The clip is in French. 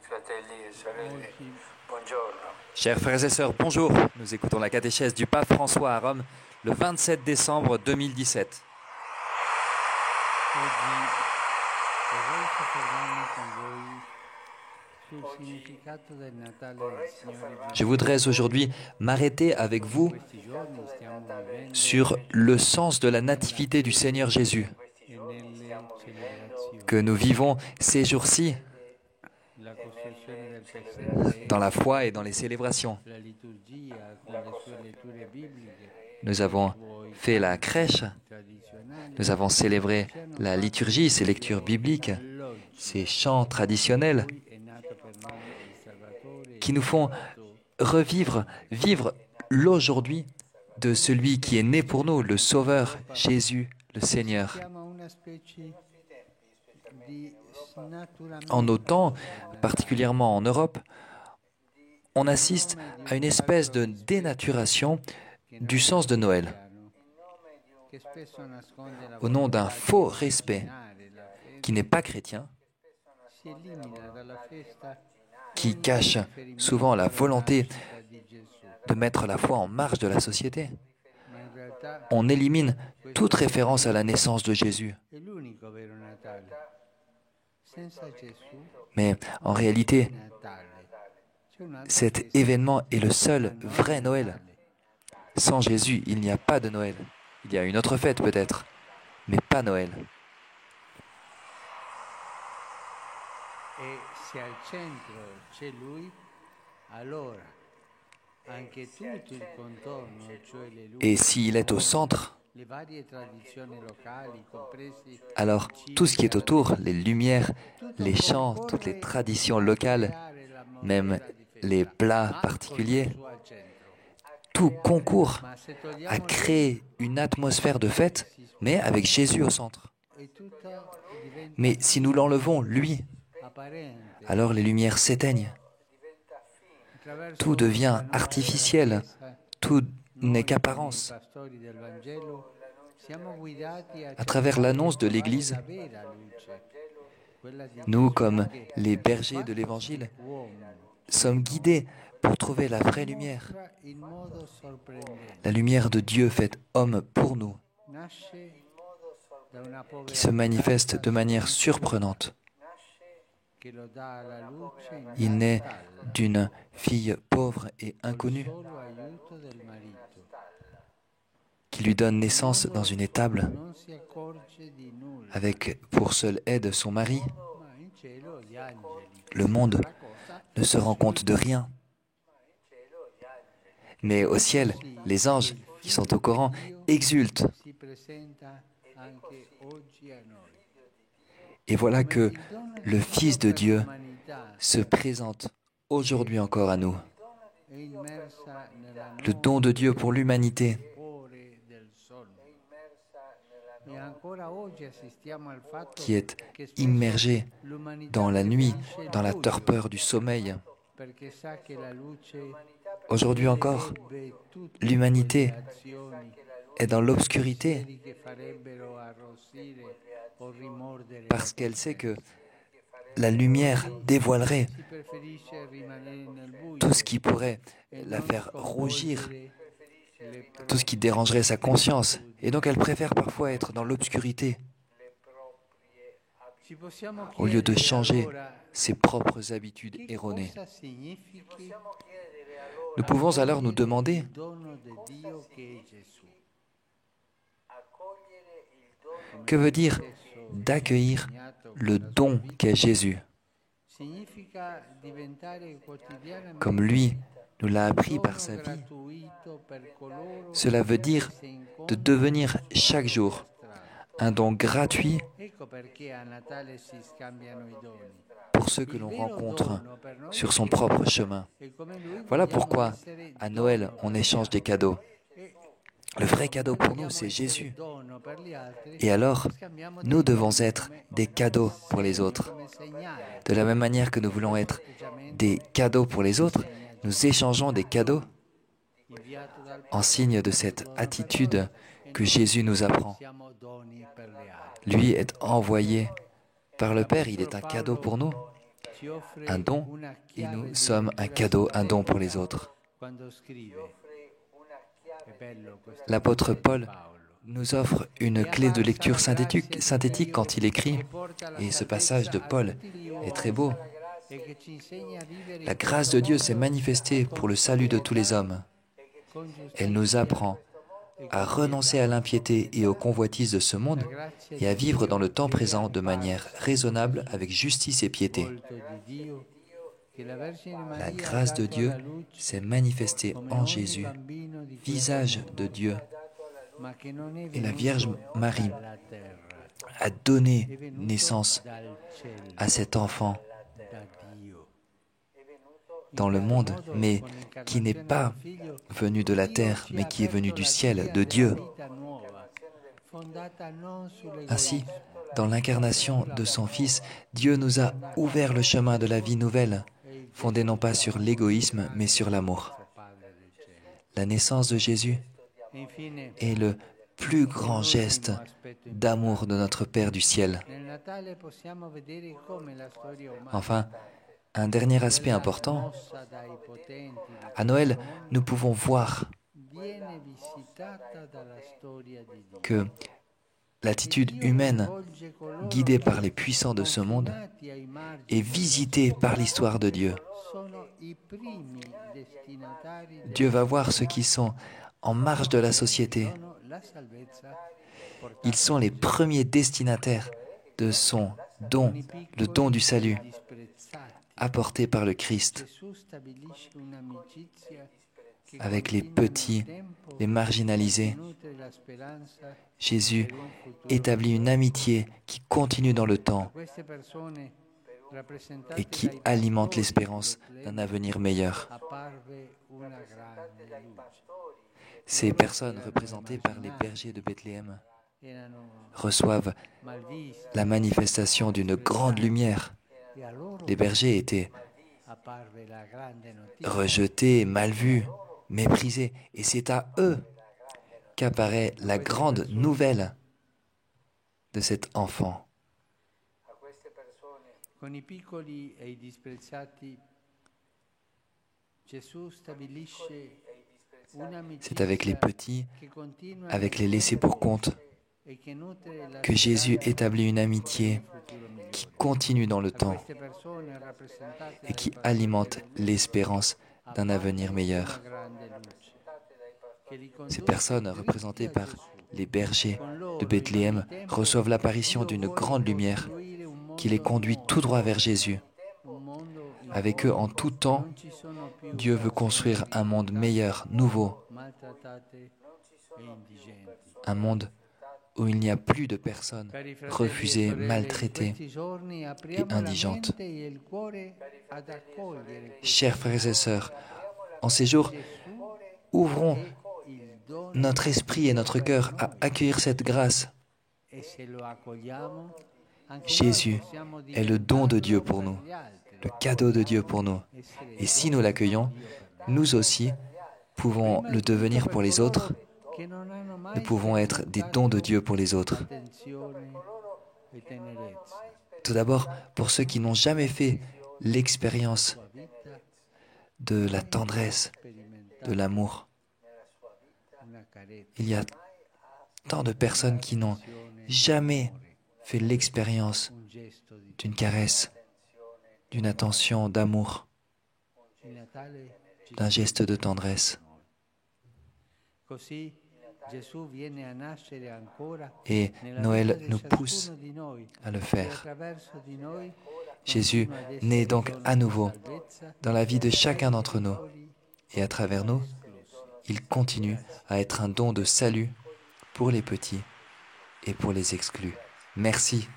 fratelli e sorelle, Oggi, buongiorno. Chers frères et sœurs, bonjour. Nous écoutons la catéchèse du pape François à Rome le 27 décembre 2017. oggi vorrei soffermarmi con voi sul significato del Natale del Signore Je Gesù. voudrais aujourd'hui m'arrêter avec vous Questi giorni stiamo vivendo sur le sens de la nativité du Seigneur Jésus e nelle celebrazioni que nous vivons ces jours-ci la costruzione del pesebre, dans la foi et dans les célébrations. la liturgia con le sue letture bibliche, Nous avons fait la crèche, tradizionali, nous avons célébré la liturgie, ces lectures bibliques, ces chants traditionnels Lui è nato per noi il Salvatore, qui nous font vivre l'aujourd'hui de celui qui est né pour nous, le Sauveur, Jésus, le Seigneur. siamo a una specie di snaturamento. En nos temps, particulièrement en Europe, on assiste à une espèce de dénaturation du sens de Noël, che spesso nasconde la au nom d'un volontà faux di respect eliminare la fede, qui n'est pas chrétien, si elimina dalla festa qui cache souvent la volonté de mettre la foi en marge de la société. ma in realtà On élimine toute référence à la naissance de Jésus. è l'unico vero Natale. Senza Gesù Mais en réalité, Natale. C'è un altro cet festa, événement est le seul ma non vrai Noël. Natale. Sans Jésus, il n'y a pas de Noël. Il y a une autre fête peut-être, mais pas Noël. E se al centro c'è Lui, allora anche tutto il contorno, cioè le luci, Et s'il est au centre, le varie tradizioni locali, compresi alors tout ce qui est autour, les lumières, les chants, toutes les traditions locales, même les plats particuliers, tout concourt à créer une atmosphère de fête, mais avec Jésus au centre. Mais si nous l'enlevons, lui, alors les lumières s'éteignent. Tout devient artificiel, tout n'est qu'apparence. À travers l'annonce de l'Église, nous, comme les bergers de l'Évangile, sommes guidés pour trouver la vraie lumière, la lumière de Dieu faite homme pour nous, qui se manifeste de manière surprenante. Il naît d'une fille pauvre et inconnue qui lui donne naissance dans une étable avec pour seule aide son mari. Le monde ne se rend compte de rien. Mais au ciel, les anges qui sont au Coran exultent. Et voilà que le Fils de Dieu se présente aujourd'hui encore à nous. Le don de Dieu pour l'humanité. Qui est immergé dans la nuit, dans la torpeur du sommeil. Aujourd'hui encore, l'humanité est dans l'obscurité parce qu'elle sait que la lumière dévoilerait tout ce qui pourrait la faire rougir, tout ce qui dérangerait sa conscience. Et donc elle préfère parfois être dans l'obscurité au lieu de changer ses propres habitudes erronées. Nous pouvons alors nous demander que veut dire d'accueillir le don qu'est Jésus. Comme lui nous l'a appris par sa vie, cela veut dire de devenir chaque jour un don gratuit pour ceux que l'on rencontre sur son propre chemin. Voilà pourquoi à Noël on échange des cadeaux. Le vrai cadeau pour nous, c'est Jésus. Et alors, nous devons être des cadeaux pour les autres. De la même manière que nous voulons être des cadeaux pour les autres, nous échangeons des cadeaux en signe de cette attitude que Jésus nous apprend. Lui est envoyé par le Père, il est un cadeau pour nous. un don et nous sommes un cadeau, un don pour les autres. L'apôtre Paul nous offre une clé de lecture synthétique quand il écrit, et ce passage de Paul est très beau. La grâce de Dieu s'est manifestée pour le salut de tous les hommes. Elle nous apprend à renoncer à l'impiété et aux convoitises de ce monde et à vivre dans le temps présent de manière raisonnable avec justice et piété. La grâce de Dieu s'est manifestée en Jésus, visage de Dieu. Et la Vierge Marie a donné naissance à cet enfant dans le monde, mais qui n'est pas venu de la terre, mais qui est venu du ciel, de Dieu. Ainsi, dans l'incarnation de son Fils, Dieu nous a ouvert le chemin de la vie nouvelle, fondée non pas sur l'égoïsme, mais sur l'amour. La naissance de Jésus est le plus grand geste d'amour de notre Père du ciel. Enfin, un dernier aspect important, à Noël, nous pouvons voir que l'attitude humaine, guidée par les puissants de ce monde, est visitée par l'histoire de Dieu. Dieu va voir ceux qui sont en marge de la société. Ils sont les premiers destinataires de son don, le don du salut, apporté par le Christ, avec les petits, les marginalisés. Jésus établit une amitié qui continue dans le temps et qui alimente l'espérance d'un avenir meilleur. Ces personnes représentées par les bergers de Bethléem reçoivent la manifestation d'une grande lumière. Les bergers étaient rejetés, mal vus, méprisés, et c'est à eux qu'apparaît la grande nouvelle de cet enfant. C'est avec les petits, avec les laissés pour compte, que Jésus établit une amitié qui continue dans le temps et qui alimente l'espérance d'un avenir meilleur. Ces personnes, représentées par les bergers de Bethléem, reçoivent l'apparition d'une grande lumière qui les conduit tout droit vers Jésus. Avec eux, en tout temps, Dieu veut construire un monde meilleur, nouveau, un monde où il n'y a plus de personnes refusées, maltraitées et indigentes. Chers frères et sœurs, en ces jours, ouvrons notre esprit et notre cœur à accueillir cette grâce. Jésus est le don de Dieu pour nous, le cadeau de Dieu pour nous. Et si nous l'accueillons, nous aussi pouvons le devenir pour les autres. Nous pouvons être des dons de Dieu pour les autres. Tout d'abord, pour ceux qui n'ont jamais fait l'expérience de la tendresse, de l'amour. Il y a tant de personnes qui n'ont jamais fait l'expérience d'une caresse, d'une attention, d'amour, d'un geste de tendresse. Et Noël nous pousse à le faire. Jésus naît donc à nouveau dans la vie de chacun d'entre nous. Et à travers nous, il continue à être un don de salut pour les petits et pour les exclus. Merci.